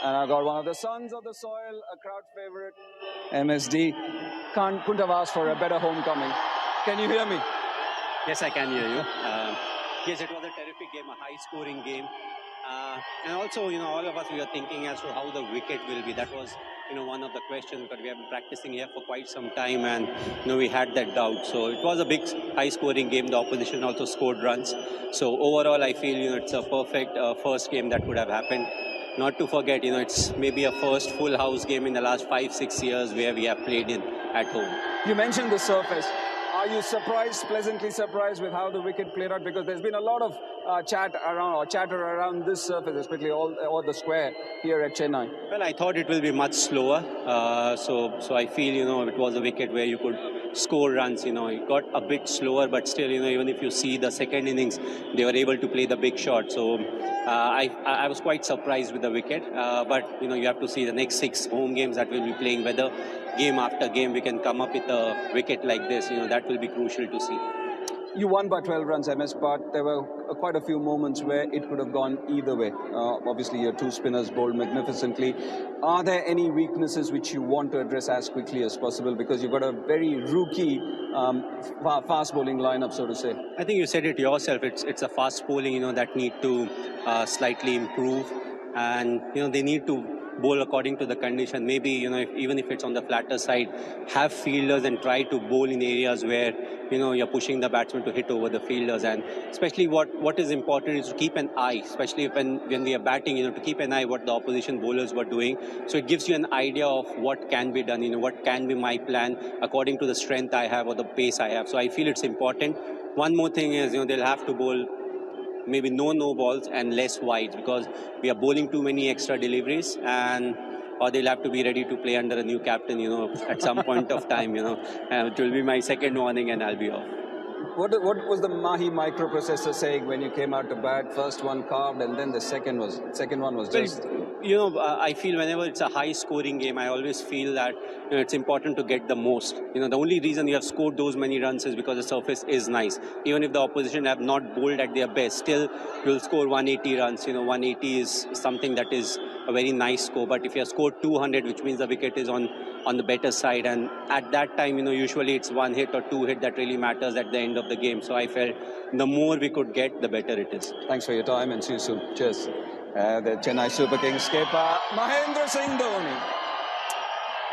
And I got one of the sons of the soil, a crowd favorite, MSD. Couldn't have asked for a better homecoming. Can you hear me? Yes, I can hear you. Yes, it was a terrific game, a high-scoring game. And also, all of us, we are thinking as to how the wicket will be. That was, one of the questions because we have been practicing here for quite some time and, we had that doubt. So it was a big, high-scoring game. The opposition also scored runs. So overall, I feel, it's a perfect first game that could have happened. Not to forget, it's maybe a first full house game in the last 5-6 years where we have played in at home. You mentioned the surface. Are you surprised, pleasantly surprised with how the wicket played out? Because there's been a lot of chatter around this surface, especially all the square here at Chennai. Well, I thought it will be much slower. So I feel, it was a wicket where you could score runs. It got a bit slower, but still, even if you see the second innings, they were able to play the big shot. So I was quite surprised with the wicket. But, you have to see the next 6 home games that we'll be playing, whether game after game we can come up with a wicket like this. That will be crucial to see. You won by 12 runs, MS, but there were quite a few moments where it could have gone either way. Obviously, your 2 spinners bowled magnificently. Are there any weaknesses which you want to address as quickly as possible? Because you've got a very rookie fast bowling lineup, so to say. I think you said it yourself. It's a fast bowling, that need to slightly improve. And, they need to bowl according to the condition. Maybe, even if it's on the flatter side, have fielders and try to bowl in areas where, you're pushing the batsman to hit over the fielders. And especially what is important is to keep an eye, especially when we are batting, to keep an eye what the opposition bowlers were doing. So it gives you an idea of what can be done, what can be my plan according to the strength I have or the pace I have. So I feel it's important. One more thing is, they'll have to bowl maybe no balls and less wides because we are bowling too many extra deliveries or they'll have to be ready to play under a new captain, at some point of time, it will be my second warning and I'll be off. What was the Mahi microprocessor saying when you came out to bat? First one carved and then the second one was just... I feel whenever it's a high-scoring game, I always feel that it's important to get the most. The only reason you have scored those many runs is because the surface is nice. Even if the opposition have not bowled at their best, still you'll score 180 runs. 180 is something that is a very nice score. But if you have scored 200, which means the wicket is on the better side, and at that time, usually it's 1 hit or 2 hit that really matters at the end of the game. So I felt the more we could get, the better it is. Thanks for your time and see you soon. Cheers. The Chennai Super Kings skipper Mahendra Singh Dhoni.